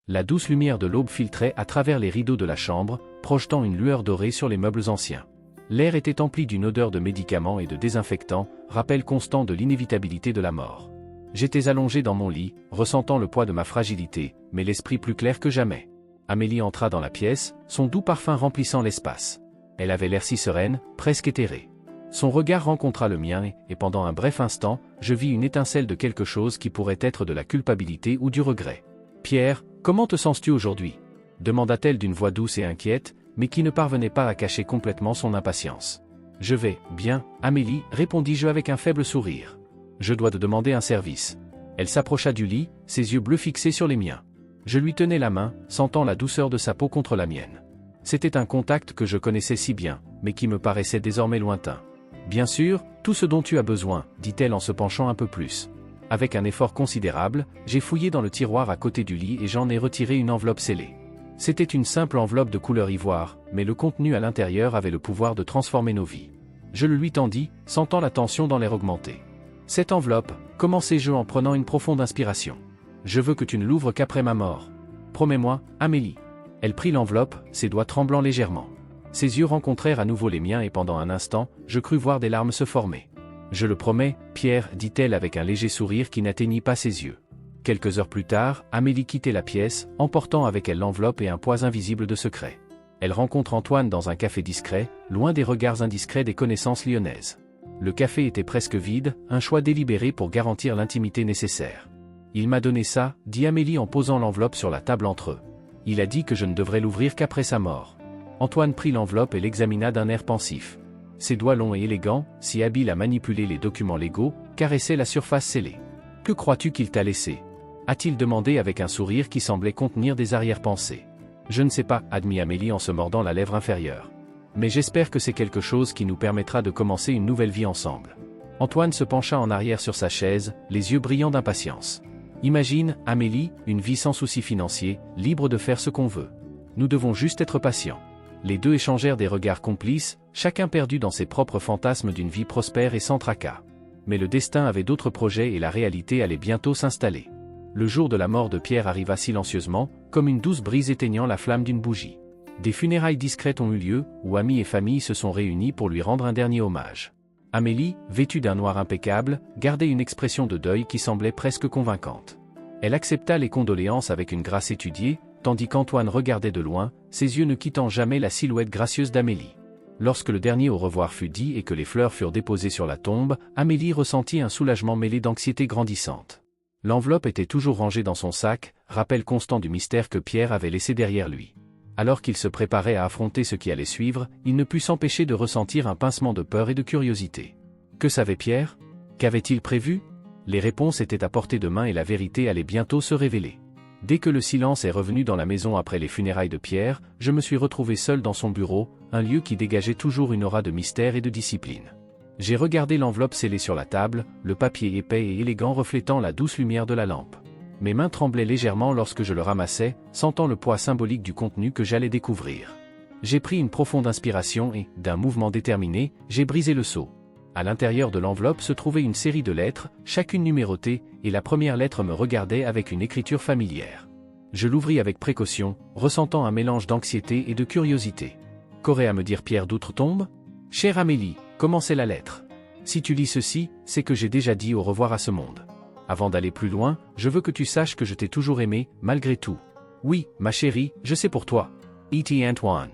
La douce lumière de l'aube filtrait à travers les rideaux de la chambre, projetant une lueur dorée sur les meubles anciens. L'air était empli d'une odeur de médicaments et de désinfectants, rappel constant de l'inévitabilité de la mort. J'étais allongé dans mon lit, ressentant le poids de ma fragilité, mais l'esprit plus clair que jamais. Amélie entra dans la pièce, son doux parfum remplissant l'espace. Elle avait l'air si sereine, presque éthérée. Son regard rencontra le mien et pendant un bref instant, je vis une étincelle de quelque chose qui pourrait être de la culpabilité ou du regret. « Pierre, comment te sens-tu aujourd'hui » demanda-t-elle d'une voix douce et inquiète, mais qui ne parvenait pas à cacher complètement son impatience. « Je vais, bien, Amélie, répondis-je avec un faible sourire. Je dois te demander un service. » Elle s'approcha du lit, ses yeux bleus fixés sur les miens. Je lui tenais la main, sentant la douceur de sa peau contre la mienne. C'était un contact que je connaissais si bien, mais qui me paraissait désormais lointain. « Bien sûr, tout ce dont tu as besoin, » dit-elle en se penchant un peu plus. Avec un effort considérable, j'ai fouillé dans le tiroir à côté du lit et j'en ai retiré une enveloppe scellée. C'était une simple enveloppe de couleur ivoire, mais le contenu à l'intérieur avait le pouvoir de transformer nos vies. Je le lui tendis, sentant la tension dans l'air augmenter. « Cette enveloppe, » commençai-je en prenant une profonde inspiration. « Je veux que tu ne l'ouvres qu'après ma mort. Promets-moi, Amélie. » Elle prit l'enveloppe, ses doigts tremblant légèrement. Ses yeux rencontrèrent à nouveau les miens et pendant un instant, je crus voir des larmes se former. « Je le promets, Pierre, » dit-elle avec un léger sourire qui n'atteignit pas ses yeux. Quelques heures plus tard, Amélie quittait la pièce, emportant avec elle l'enveloppe et un poids invisible de secret. Elle rencontre Antoine dans un café discret, loin des regards indiscrets des connaissances lyonnaises. Le café était presque vide, un choix délibéré pour garantir l'intimité nécessaire. « Il m'a donné ça, » dit Amélie en posant l'enveloppe sur la table entre eux. « Il a dit que je ne devrais l'ouvrir qu'après sa mort. » Antoine prit l'enveloppe et l'examina d'un air pensif. Ses doigts longs et élégants, si habiles à manipuler les documents légaux, caressaient la surface scellée. « Que crois-tu qu'il t'a laissé » a-t-il demandé avec un sourire qui semblait contenir des arrière-pensées. « Je ne sais pas, » admit Amélie en se mordant la lèvre inférieure. « Mais j'espère que c'est quelque chose qui nous permettra de commencer une nouvelle vie ensemble. » Antoine se pencha en arrière sur sa chaise, les yeux brillants d'impatience. « Imagine, Amélie, une vie sans soucis financiers, libre de faire ce qu'on veut. Nous devons juste être patients. » Les deux échangèrent des regards complices, chacun perdu dans ses propres fantasmes d'une vie prospère et sans tracas. Mais le destin avait d'autres projets et la réalité allait bientôt s'installer. Le jour de la mort de Pierre arriva silencieusement, comme une douce brise éteignant la flamme d'une bougie. Des funérailles discrètes ont eu lieu, où amis et famille se sont réunis pour lui rendre un dernier hommage. Amélie, vêtue d'un noir impeccable, gardait une expression de deuil qui semblait presque convaincante. Elle accepta les condoléances avec une grâce étudiée, tandis qu'Antoine regardait de loin, ses yeux ne quittant jamais la silhouette gracieuse d'Amélie. Lorsque le dernier au revoir fut dit et que les fleurs furent déposées sur la tombe, Amélie ressentit un soulagement mêlé d'anxiété grandissante. L'enveloppe était toujours rangée dans son sac, rappel constant du mystère que Pierre avait laissé derrière lui. Alors qu'il se préparait à affronter ce qui allait suivre, il ne put s'empêcher de ressentir un pincement de peur et de curiosité. Que savait Pierre? Qu'avait-il prévu? Les réponses étaient à portée de main et la vérité allait bientôt se révéler. Dès que le silence est revenu dans la maison après les funérailles de Pierre, je me suis retrouvé seul dans son bureau, un lieu qui dégageait toujours une aura de mystère et de discipline. J'ai regardé l'enveloppe scellée sur la table, le papier épais et élégant reflétant la douce lumière de la lampe. Mes mains tremblaient légèrement lorsque je le ramassais, sentant le poids symbolique du contenu que j'allais découvrir. J'ai pris une profonde inspiration et, d'un mouvement déterminé, j'ai brisé le sceau. À l'intérieur de l'enveloppe se trouvait une série de lettres, chacune numérotée, et la première lettre me regardait avec une écriture familière. Je l'ouvris avec précaution, ressentant un mélange d'anxiété et de curiosité. Qu'aurait à me dire Pierre d'Outre-Tombe? « Chère Amélie, commençait la lettre. Si tu lis ceci, c'est que j'ai déjà dit au revoir à ce monde. Avant d'aller plus loin, je veux que tu saches que je t'ai toujours aimé, malgré tout. Oui, ma chérie, je sais pour toi. E.T. Antoine. »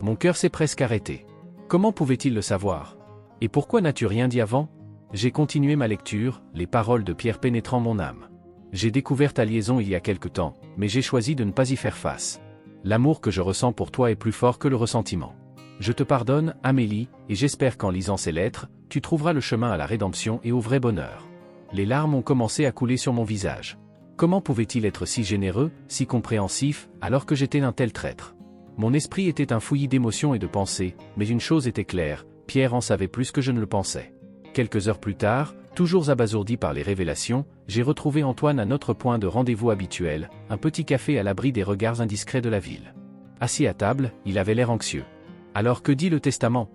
Mon cœur s'est presque arrêté. Comment pouvait-il le savoir? Et pourquoi n'as-tu rien dit avant? J'ai continué ma lecture, les paroles de Pierre pénétrant mon âme. J'ai découvert ta liaison il y a quelque temps, mais j'ai choisi de ne pas y faire face. L'amour que je ressens pour toi est plus fort que le ressentiment. Je te pardonne, Amélie, et j'espère qu'en lisant ces lettres, tu trouveras le chemin à la rédemption et au vrai bonheur. Les larmes ont commencé à couler sur mon visage. Comment pouvait-il être si généreux, si compréhensif, alors que j'étais un tel traître? Mon esprit était un fouillis d'émotions et de pensées, mais une chose était claire, Pierre en savait plus que je ne le pensais. Quelques heures plus tard, toujours abasourdi par les révélations, j'ai retrouvé Antoine à notre point de rendez-vous habituel, un petit café à l'abri des regards indiscrets de la ville. Assis à table, il avait l'air anxieux. « Alors que dit le testament »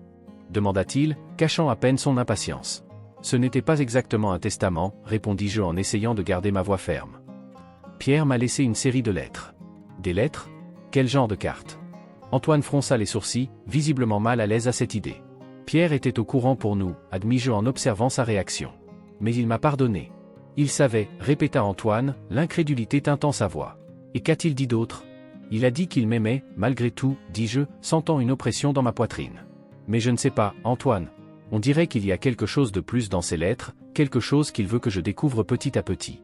demanda-t-il, cachant à peine son impatience. « Ce n'était pas exactement un testament, répondis-je en essayant de garder ma voix ferme. Pierre m'a laissé une série de lettres. Des lettres? Quel genre de cartes? Antoine fronça les sourcils, visiblement mal à l'aise à cette idée. Pierre était au courant pour nous, admis-je en observant sa réaction. Mais il m'a pardonné. Il savait, répéta Antoine, l'incrédulité tintant sa voix. Et qu'a-t-il dit d'autre? Il a dit qu'il m'aimait, malgré tout, dis-je, sentant une oppression dans ma poitrine. Mais je ne sais pas, Antoine. On dirait qu'il y a quelque chose de plus dans ces lettres, quelque chose qu'il veut que je découvre petit à petit.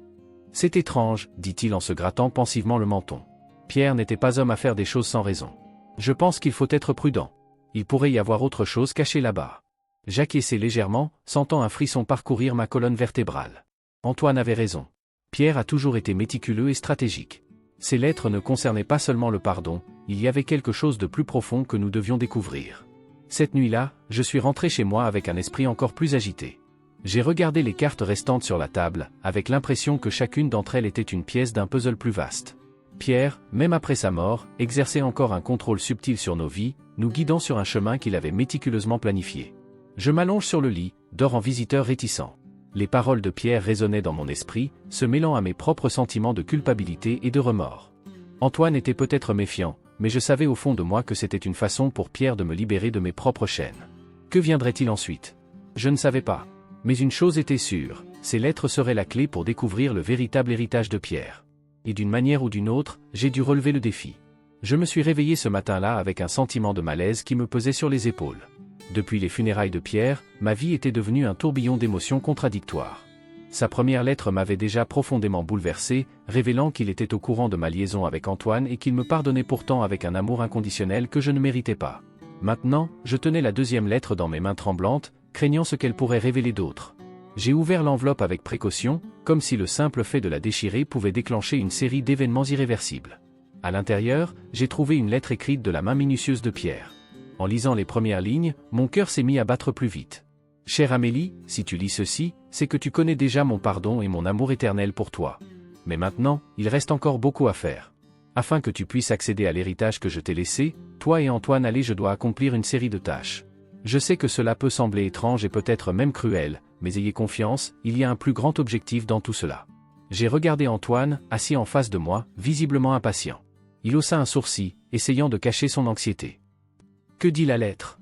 C'est étrange, dit-il en se grattant pensivement le menton. Pierre n'était pas homme à faire des choses sans raison. Je pense qu'il faut être prudent. Il pourrait y avoir autre chose cachée là-bas. J'acquiesçai légèrement, sentant un frisson parcourir ma colonne vertébrale. Antoine avait raison. Pierre a toujours été méticuleux et stratégique. Ces lettres ne concernaient pas seulement le pardon, il y avait quelque chose de plus profond que nous devions découvrir. Cette nuit-là, je suis rentré chez moi avec un esprit encore plus agité. J'ai regardé les cartes restantes sur la table, avec l'impression que chacune d'entre elles était une pièce d'un puzzle plus vaste. Pierre, même après sa mort, exerçait encore un contrôle subtil sur nos vies, nous guidant sur un chemin qu'il avait méticuleusement planifié. Je m'allonge sur le lit, dors en visiteur réticent. Les paroles de Pierre résonnaient dans mon esprit, se mêlant à mes propres sentiments de culpabilité et de remords. Antoine était peut-être méfiant, mais je savais au fond de moi que c'était une façon pour Pierre de me libérer de mes propres chaînes. Que viendrait-il ensuite? Je ne savais pas. Mais une chose était sûre, ces lettres seraient la clé pour découvrir le véritable héritage de Pierre. Et d'une manière ou d'une autre, j'ai dû relever le défi. Je me suis réveillé ce matin-là avec un sentiment de malaise qui me pesait sur les épaules. Depuis les funérailles de Pierre, ma vie était devenue un tourbillon d'émotions contradictoires. Sa première lettre m'avait déjà profondément bouleversé, révélant qu'il était au courant de ma liaison avec Antoine et qu'il me pardonnait pourtant avec un amour inconditionnel que je ne méritais pas. Maintenant, je tenais la deuxième lettre dans mes mains tremblantes, craignant ce qu'elle pourrait révéler d'autre. J'ai ouvert l'enveloppe avec précaution, comme si le simple fait de la déchirer pouvait déclencher une série d'événements irréversibles. À l'intérieur, j'ai trouvé une lettre écrite de la main minutieuse de Pierre. En lisant les premières lignes, mon cœur s'est mis à battre plus vite. « Chère Amélie, si tu lis ceci, c'est que tu connais déjà mon pardon et mon amour éternel pour toi. Mais maintenant, il reste encore beaucoup à faire. Afin que tu puisses accéder à l'héritage que je t'ai laissé, toi et Antoine allez je dois accomplir une série de tâches. Je sais que cela peut sembler étrange et peut-être même cruel, mais ayez confiance, il y a un plus grand objectif dans tout cela. » J'ai regardé Antoine, assis en face de moi, visiblement impatient. Il haussa un sourcil, essayant de cacher son anxiété. « Que dit la lettre ?»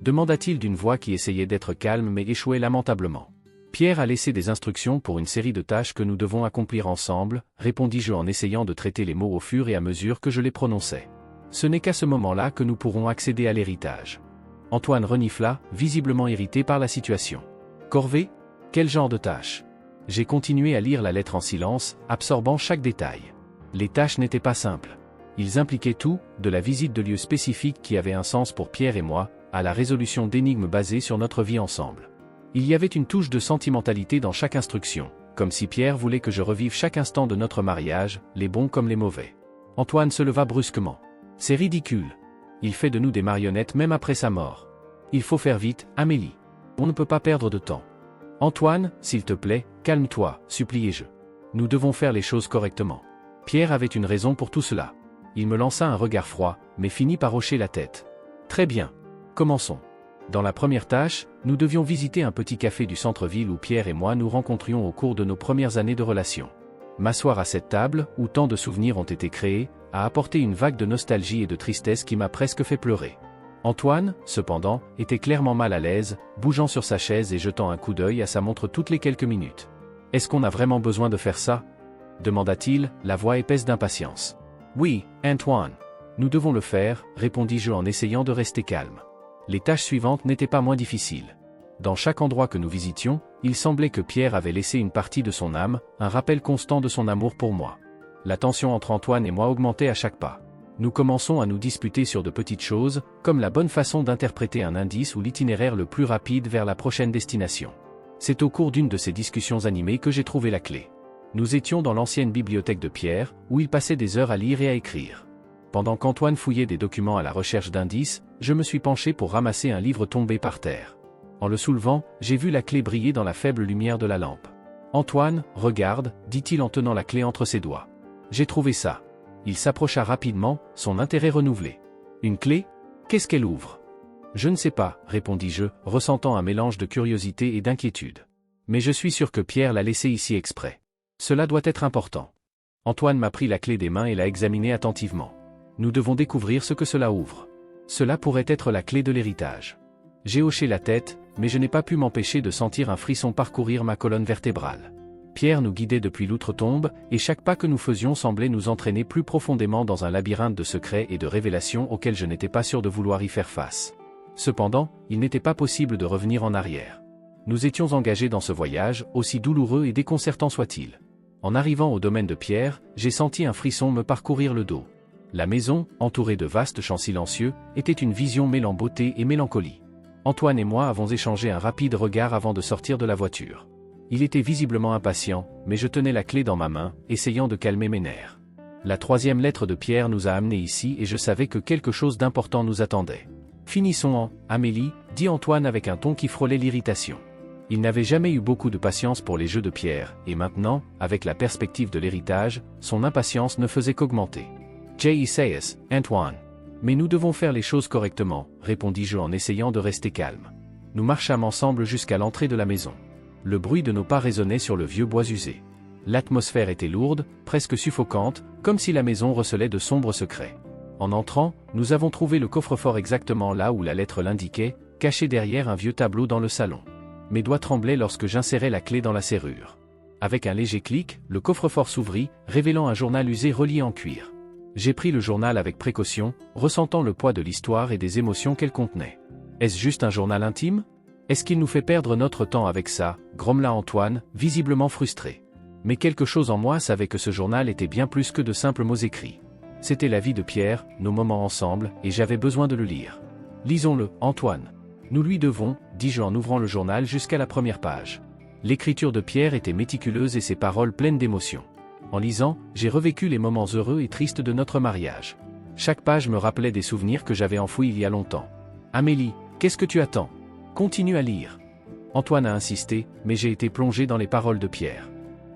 demanda-t-il d'une voix qui essayait d'être calme mais échouait lamentablement. « Pierre a laissé des instructions pour une série de tâches que nous devons accomplir ensemble, répondis-je en essayant de traiter les mots au fur et à mesure que je les prononçais. Ce n'est qu'à ce moment-là que nous pourrons accéder à l'héritage. Antoine renifla, visiblement irrité par la situation. Corvée? Quel genre de tâche? J'ai continué à lire la lettre en silence, absorbant chaque détail. Les tâches n'étaient pas simples. Ils impliquaient tout, de la visite de lieux spécifiques qui avaient un sens pour Pierre et moi, à la résolution d'énigmes basées sur notre vie ensemble. Il y avait une touche de sentimentalité dans chaque instruction, comme si Pierre voulait que je revive chaque instant de notre mariage, les bons comme les mauvais. Antoine se leva brusquement. C'est ridicule. Il fait de nous des marionnettes même après sa mort. Il faut faire vite, Amélie. On ne peut pas perdre de temps. Antoine, s'il te plaît, calme-toi, suppliai-je. Nous devons faire les choses correctement. Pierre avait une raison pour tout cela. Il me lança un regard froid, mais finit par hocher la tête. Très bien. Commençons. Dans la première tâche, nous devions visiter un petit café du centre-ville où Pierre et moi nous rencontrions au cours de nos premières années de relation. M'asseoir à cette table, où tant de souvenirs ont été créés, a apporté une vague de nostalgie et de tristesse qui m'a presque fait pleurer. Antoine, cependant, était clairement mal à l'aise, bougeant sur sa chaise et jetant un coup d'œil à sa montre toutes les quelques minutes. « Est-ce qu'on a vraiment besoin de faire ça ?» demanda-t-il, la voix épaisse d'impatience. « Oui, Antoine. Nous devons le faire, répondis-je en essayant de rester calme. Les tâches suivantes n'étaient pas moins difficiles. Dans chaque endroit que nous visitions, il semblait que Pierre avait laissé une partie de son âme, un rappel constant de son amour pour moi. La tension entre Antoine et moi augmentait à chaque pas. Nous commençons à nous disputer sur de petites choses, comme la bonne façon d'interpréter un indice ou l'itinéraire le plus rapide vers la prochaine destination. C'est au cours d'une de ces discussions animées que j'ai trouvé la clé. Nous étions dans l'ancienne bibliothèque de Pierre, où il passait des heures à lire et à écrire. Pendant qu'Antoine fouillait des documents à la recherche d'indices, je me suis penché pour ramasser un livre tombé par terre. En le soulevant, j'ai vu la clé briller dans la faible lumière de la lampe. « Antoine, regarde, dit-il en tenant la clé entre ses doigts. J'ai trouvé ça. » Il s'approcha rapidement, son intérêt renouvelé. « Une clé? Qu'est-ce qu'elle ouvre ?» « Je ne sais pas, répondis-je, ressentant un mélange de curiosité et d'inquiétude. Mais je suis sûr que Pierre l'a laissée ici exprès. Cela doit être important. Antoine m'a pris la clé des mains et l'a examinée attentivement. Nous devons découvrir ce que cela ouvre. Cela pourrait être la clé de l'héritage. J'ai hoché la tête, mais je n'ai pas pu m'empêcher de sentir un frisson parcourir ma colonne vertébrale. Pierre nous guidait depuis l'outre-tombe, et chaque pas que nous faisions semblait nous entraîner plus profondément dans un labyrinthe de secrets et de révélations auxquels je n'étais pas sûr de vouloir y faire face. Cependant, il n'était pas possible de revenir en arrière. Nous étions engagés dans ce voyage, aussi douloureux et déconcertant soit-il. En arrivant au domaine de Pierre, j'ai senti un frisson me parcourir le dos. La maison, entourée de vastes champs silencieux, était une vision mêlant beauté et mélancolie. Antoine et moi avons échangé un rapide regard avant de sortir de la voiture. Il était visiblement impatient, mais je tenais la clé dans ma main, essayant de calmer mes nerfs. La 3e lettre de Pierre nous a amenés ici et je savais que quelque chose d'important nous attendait. Finissons en « Amélie », dit Antoine avec un ton qui frôlait l'irritation. Il n'avait jamais eu beaucoup de patience pour les jeux de Pierre, et maintenant, avec la perspective de l'héritage, son impatience ne faisait qu'augmenter. « J.E.S. Antoine. Mais nous devons faire les choses correctement, répondis-je en essayant de rester calme. Nous marchâmes ensemble jusqu'à l'entrée de la maison. Le bruit de nos pas résonnait sur le vieux bois usé. L'atmosphère était lourde, presque suffocante, comme si la maison recelait de sombres secrets. En entrant, nous avons trouvé le coffre-fort exactement là où la lettre l'indiquait, caché derrière un vieux tableau dans le salon. Mes doigts tremblaient lorsque j'insérais la clé dans la serrure. Avec un léger clic, le coffre-fort s'ouvrit, révélant un journal usé relié en cuir. J'ai pris le journal avec précaution, ressentant le poids de l'histoire et des émotions qu'elle contenait. Est-ce juste un journal intime ? Est-ce qu'il nous fait perdre notre temps avec ça ? Grommela Antoine, visiblement frustré. Mais quelque chose en moi savait que ce journal était bien plus que de simples mots écrits. C'était la vie de Pierre, nos moments ensemble, et j'avais besoin de le lire. Lisons-le, Antoine. Nous lui devons, dis-je en ouvrant le journal jusqu'à la première page. L'écriture de Pierre était méticuleuse et ses paroles pleines d'émotion. En lisant, j'ai revécu les moments heureux et tristes de notre mariage. Chaque page me rappelait des souvenirs que j'avais enfouis il y a longtemps. Amélie, qu'est-ce que tu attends ? Continue à lire. Antoine a insisté, mais j'ai été plongé dans les paroles de Pierre.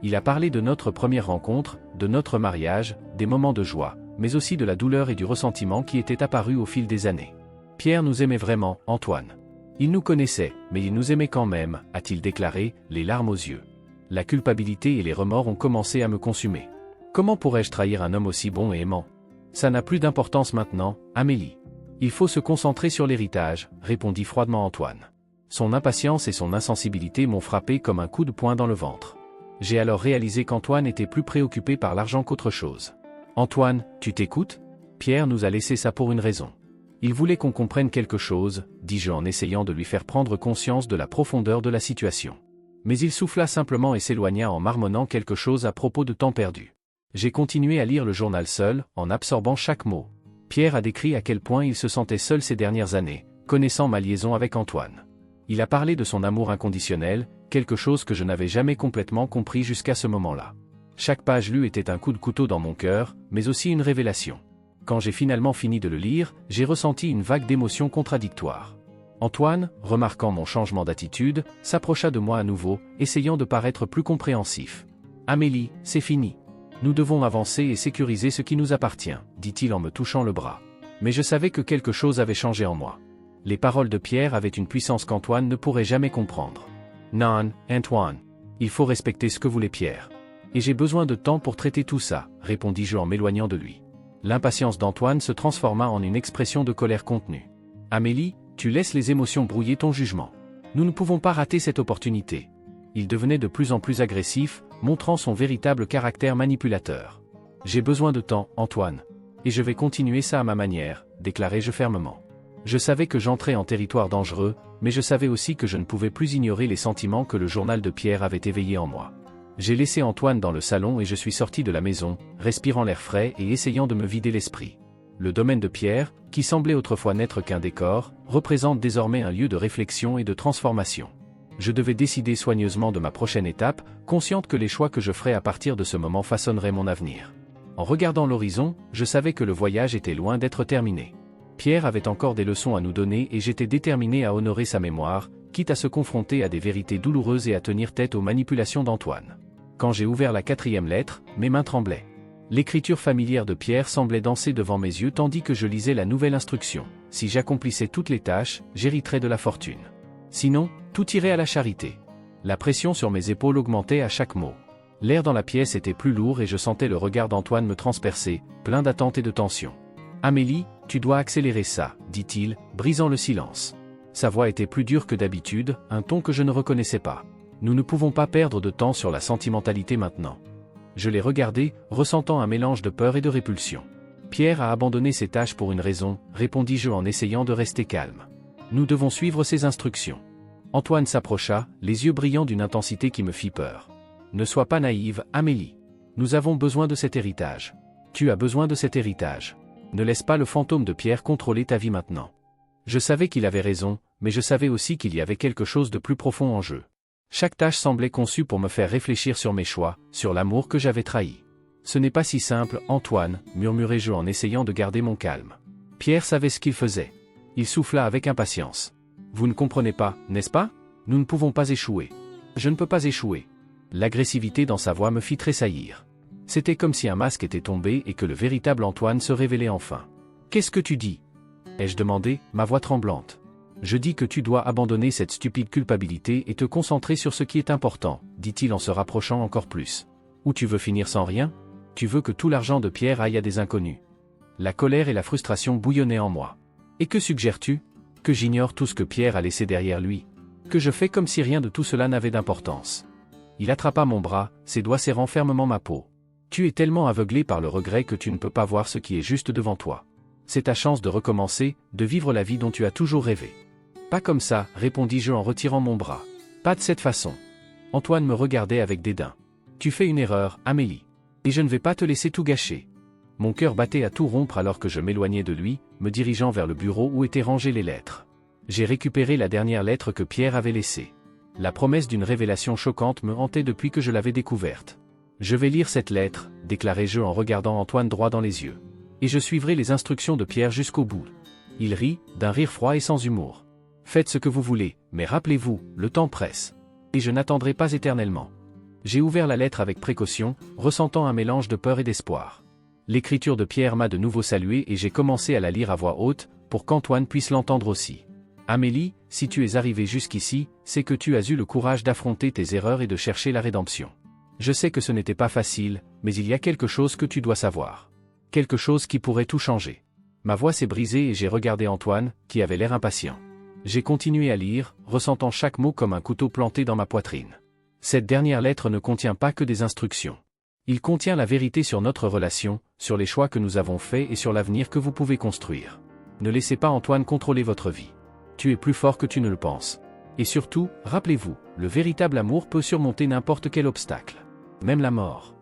Il a parlé de notre première rencontre, de notre mariage, des moments de joie, mais aussi de la douleur et du ressentiment qui étaient apparus au fil des années. Pierre nous aimait vraiment, Antoine. Il nous connaissait, mais il nous aimait quand même, a-t-il déclaré, les larmes aux yeux. La culpabilité et les remords ont commencé à me consumer. Comment pourrais-je trahir un homme aussi bon et aimant ? Ça n'a plus d'importance maintenant, Amélie. Il faut se concentrer sur l'héritage, répondit froidement Antoine. Son impatience et son insensibilité m'ont frappé comme un coup de poing dans le ventre. J'ai alors réalisé qu'Antoine était plus préoccupé par l'argent qu'autre chose. Antoine, tu t'écoutes ? Pierre nous a laissé ça pour une raison. Il voulait qu'on comprenne quelque chose, dis-je en essayant de lui faire prendre conscience de la profondeur de la situation. Mais il souffla simplement et s'éloigna en marmonnant quelque chose à propos de temps perdu. J'ai continué à lire le journal seul, en absorbant chaque mot. Pierre a décrit à quel point il se sentait seul ces dernières années, connaissant ma liaison avec Antoine. Il a parlé de son amour inconditionnel, quelque chose que je n'avais jamais complètement compris jusqu'à ce moment-là. Chaque page lue était un coup de couteau dans mon cœur, mais aussi une révélation. Quand j'ai finalement fini de le lire, j'ai ressenti une vague d'émotions contradictoires. Antoine, remarquant mon changement d'attitude, s'approcha de moi à nouveau, essayant de paraître plus compréhensif. « Amélie, c'est fini. Nous devons avancer et sécuriser ce qui nous appartient, » dit-il en me touchant le bras. Mais je savais que quelque chose avait changé en moi. Les paroles de Pierre avaient une puissance qu'Antoine ne pourrait jamais comprendre. « Non, Antoine. Il faut respecter ce que voulait Pierre. Et j'ai besoin de temps pour traiter tout ça, » répondis-je en m'éloignant de lui. L'impatience d'Antoine se transforma en une expression de colère contenue. « Amélie, tu laisses les émotions brouiller ton jugement. Nous ne pouvons pas rater cette opportunité. » Il devenait de plus en plus agressif, montrant son véritable caractère manipulateur. « J'ai besoin de temps, Antoine. Et je vais continuer ça à ma manière, » déclarai-je fermement. Je savais que j'entrais en territoire dangereux, mais je savais aussi que je ne pouvais plus ignorer les sentiments que le journal de Pierre avait éveillés en moi. J'ai laissé Antoine dans le salon et je suis sorti de la maison, respirant l'air frais et essayant de me vider l'esprit. Le domaine de Pierre, qui semblait autrefois n'être qu'un décor, représente désormais un lieu de réflexion et de transformation. Je devais décider soigneusement de ma prochaine étape, consciente que les choix que je ferais à partir de ce moment façonneraient mon avenir. En regardant l'horizon, je savais que le voyage était loin d'être terminé. Pierre avait encore des leçons à nous donner et j'étais déterminé à honorer sa mémoire, quitte à se confronter à des vérités douloureuses et à tenir tête aux manipulations d'Antoine. Quand j'ai ouvert la 4e lettre, mes mains tremblaient. L'écriture familière de Pierre semblait danser devant mes yeux tandis que je lisais la nouvelle instruction. Si j'accomplissais toutes les tâches, j'hériterais de la fortune. Sinon, tout irait à la charité. La pression sur mes épaules augmentait à chaque mot. L'air dans la pièce était plus lourd et je sentais le regard d'Antoine me transpercer, plein d'attente et de tension. « Amélie, tu dois accélérer ça, » dit-il, brisant le silence. Sa voix était plus dure que d'habitude, un ton que je ne reconnaissais pas. Nous ne pouvons pas perdre de temps sur la sentimentalité maintenant. Je l'ai regardé, ressentant un mélange de peur et de répulsion. Pierre a abandonné ses tâches pour une raison, répondis-je en essayant de rester calme. Nous devons suivre ses instructions. Antoine s'approcha, les yeux brillants d'une intensité qui me fit peur. Ne sois pas naïve, Amélie. Nous avons besoin de cet héritage. Tu as besoin de cet héritage. Ne laisse pas le fantôme de Pierre contrôler ta vie maintenant. Je savais qu'il avait raison, mais je savais aussi qu'il y avait quelque chose de plus profond en jeu. Chaque tâche semblait conçue pour me faire réfléchir sur mes choix, sur l'amour que j'avais trahi. Ce n'est pas si simple, Antoine, murmurai-je en essayant de garder mon calme. Pierre savait ce qu'il faisait. Il souffla avec impatience. Vous ne comprenez pas, n'est-ce pas? Nous ne pouvons pas échouer. Je ne peux pas échouer. L'agressivité dans sa voix me fit tressaillir. C'était comme si un masque était tombé et que le véritable Antoine se révélait enfin. Qu'est-ce que tu dis? Ai-je demandé, ma voix tremblante. Je dis que tu dois abandonner cette stupide culpabilité et te concentrer sur ce qui est important, dit-il en se rapprochant encore plus. Ou tu veux finir sans rien? Tu veux que tout l'argent de Pierre aille à des inconnus. La colère et la frustration bouillonnaient en moi. Et que suggères-tu? Que j'ignore tout ce que Pierre a laissé derrière lui. Que je fais comme si rien de tout cela n'avait d'importance. Il attrapa mon bras, ses doigts serrant fermement ma peau. Tu es tellement aveuglé par le regret que tu ne peux pas voir ce qui est juste devant toi. C'est ta chance de recommencer, de vivre la vie dont tu as toujours rêvé. Pas comme ça, répondis-je en retirant mon bras. Pas de cette façon. Antoine me regardait avec dédain. Tu fais une erreur, Amélie. Et je ne vais pas te laisser tout gâcher. Mon cœur battait à tout rompre alors que je m'éloignais de lui, me dirigeant vers le bureau où étaient rangées les lettres. J'ai récupéré la dernière lettre que Pierre avait laissée. La promesse d'une révélation choquante me hantait depuis que je l'avais découverte. Je vais lire cette lettre, déclarai-je en regardant Antoine droit dans les yeux. Et je suivrai les instructions de Pierre jusqu'au bout. Il rit, d'un rire froid et sans humour. Faites ce que vous voulez, mais rappelez-vous, le temps presse. Et je n'attendrai pas éternellement. J'ai ouvert la lettre avec précaution, ressentant un mélange de peur et d'espoir. L'écriture de Pierre m'a de nouveau salué et j'ai commencé à la lire à voix haute, pour qu'Antoine puisse l'entendre aussi. Amélie, si tu es arrivée jusqu'ici, c'est que tu as eu le courage d'affronter tes erreurs et de chercher la rédemption. Je sais que ce n'était pas facile, mais il y a quelque chose que tu dois savoir. Quelque chose qui pourrait tout changer. Ma voix s'est brisée et j'ai regardé Antoine, qui avait l'air impatient. J'ai continué à lire, ressentant chaque mot comme un couteau planté dans ma poitrine. Cette dernière lettre ne contient pas que des instructions. Il contient la vérité sur notre relation, sur les choix que nous avons faits et sur l'avenir que vous pouvez construire. Ne laissez pas Antoine contrôler votre vie. Tu es plus fort que tu ne le penses. Et surtout, rappelez-vous, le véritable amour peut surmonter n'importe quel obstacle. Même la mort.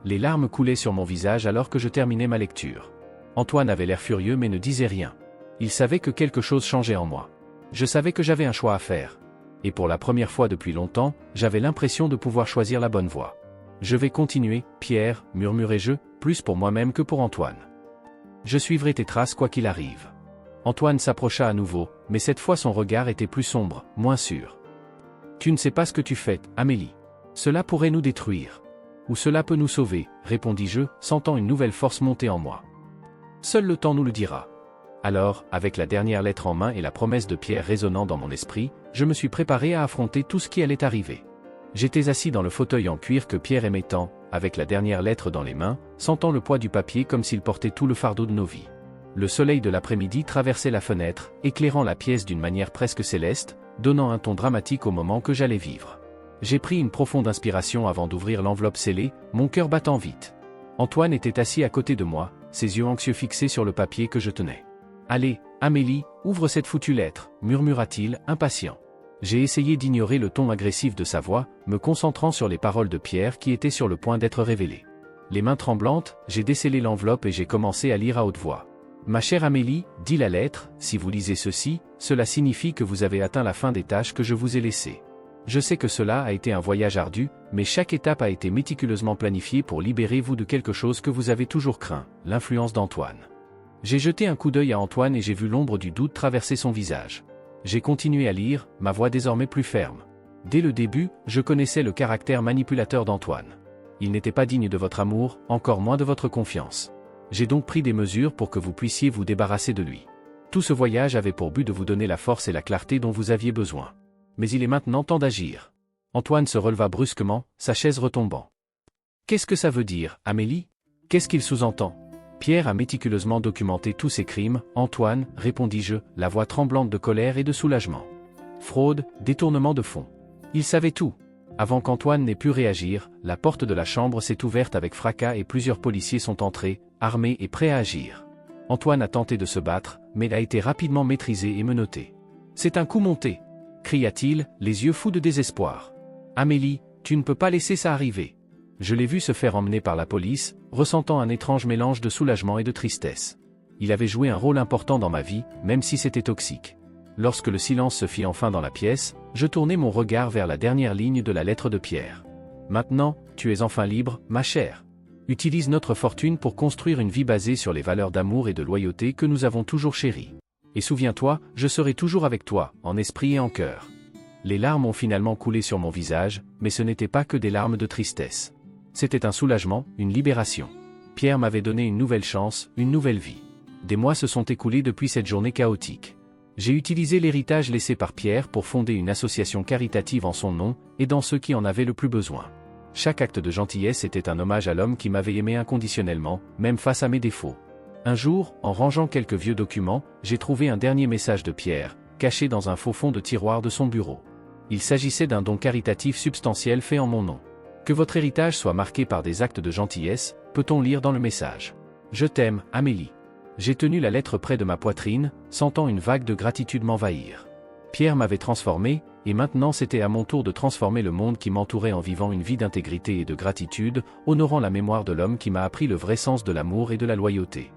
Les larmes coulaient sur mon visage alors que je terminais ma lecture. Antoine avait l'air furieux mais ne disait rien. Il savait que quelque chose changeait en moi. Je savais que j'avais un choix à faire. Et pour la première fois depuis longtemps, j'avais l'impression de pouvoir choisir la bonne voie. Je vais continuer, Pierre, murmurai-je, plus pour moi-même que pour Antoine. Je suivrai tes traces quoi qu'il arrive. Antoine s'approcha à nouveau, mais cette fois son regard était plus sombre, moins sûr. Tu ne sais pas ce que tu fais, Amélie. Cela pourrait nous détruire. Ou cela peut nous sauver, répondis-je, sentant une nouvelle force monter en moi. Seul le temps nous le dira. Alors, avec la dernière lettre en main et la promesse de Pierre résonnant dans mon esprit, je me suis préparé à affronter tout ce qui allait arriver. J'étais assis dans le fauteuil en cuir que Pierre aimait tant, avec la dernière lettre dans les mains, sentant le poids du papier comme s'il portait tout le fardeau de nos vies. Le soleil de l'après-midi traversait la fenêtre, éclairant la pièce d'une manière presque céleste, donnant un ton dramatique au moment que j'allais vivre. J'ai pris une profonde inspiration avant d'ouvrir l'enveloppe scellée, mon cœur battant vite. Antoine était assis à côté de moi, ses yeux anxieux fixés sur le papier que je tenais. « Allez, Amélie, ouvre cette foutue lettre » murmura-t-il, impatient. J'ai essayé d'ignorer le ton agressif de sa voix, me concentrant sur les paroles de Pierre qui étaient sur le point d'être révélées. Les mains tremblantes, j'ai descellé l'enveloppe et j'ai commencé à lire à haute voix. « Ma chère Amélie, dit la lettre, si vous lisez ceci, cela signifie que vous avez atteint la fin des tâches que je vous ai laissées. Je sais que cela a été un voyage ardu, mais chaque étape a été méticuleusement planifiée pour libérer vous de quelque chose que vous avez toujours craint, l'influence d'Antoine. » J'ai jeté un coup d'œil à Antoine et j'ai vu l'ombre du doute traverser son visage. J'ai continué à lire, ma voix désormais plus ferme. Dès le début, je connaissais le caractère manipulateur d'Antoine. Il n'était pas digne de votre amour, encore moins de votre confiance. J'ai donc pris des mesures pour que vous puissiez vous débarrasser de lui. Tout ce voyage avait pour but de vous donner la force et la clarté dont vous aviez besoin. Mais il est maintenant temps d'agir. Antoine se releva brusquement, sa chaise retombant. Qu'est-ce que ça veut dire, Amélie? Qu'est-ce qu'il sous-entend? Pierre a méticuleusement documenté tous ses crimes, Antoine, répondis-je, la voix tremblante de colère et de soulagement. Fraude, détournement de fonds. Il savait tout. Avant qu'Antoine n'ait pu réagir, la porte de la chambre s'est ouverte avec fracas et plusieurs policiers sont entrés, armés et prêts à agir. Antoine a tenté de se battre, mais a été rapidement maîtrisé et menotté. C'est un coup monté, cria-t-il, les yeux fous de désespoir. Amélie, tu ne peux pas laisser ça arriver. Je l'ai vu se faire emmener par la police, ressentant un étrange mélange de soulagement et de tristesse. Il avait joué un rôle important dans ma vie, même si c'était toxique. Lorsque le silence se fit enfin dans la pièce, je tournai mon regard vers la dernière ligne de la lettre de Pierre. Maintenant, tu es enfin libre, ma chère. Utilise notre fortune pour construire une vie basée sur les valeurs d'amour et de loyauté que nous avons toujours chéries. Et souviens-toi, je serai toujours avec toi, en esprit et en cœur. Les larmes ont finalement coulé sur mon visage, mais ce n'était pas que des larmes de tristesse. C'était un soulagement, une libération. Pierre m'avait donné une nouvelle chance, une nouvelle vie. Des mois se sont écoulés depuis cette journée chaotique. J'ai utilisé l'héritage laissé par Pierre pour fonder une association caritative en son nom, aidant ceux qui en avaient le plus besoin. Chaque acte de gentillesse était un hommage à l'homme qui m'avait aimé inconditionnellement, même face à mes défauts. Un jour, en rangeant quelques vieux documents, j'ai trouvé un dernier message de Pierre, caché dans un faux fond de tiroir de son bureau. Il s'agissait d'un don caritatif substantiel fait en mon nom. Que votre héritage soit marqué par des actes de gentillesse, peut-on lire dans le message. Je t'aime, Amélie. J'ai tenu la lettre près de ma poitrine, sentant une vague de gratitude m'envahir. Pierre m'avait transformé, et maintenant c'était à mon tour de transformer le monde qui m'entourait en vivant une vie d'intégrité et de gratitude, honorant la mémoire de l'homme qui m'a appris le vrai sens de l'amour et de la loyauté.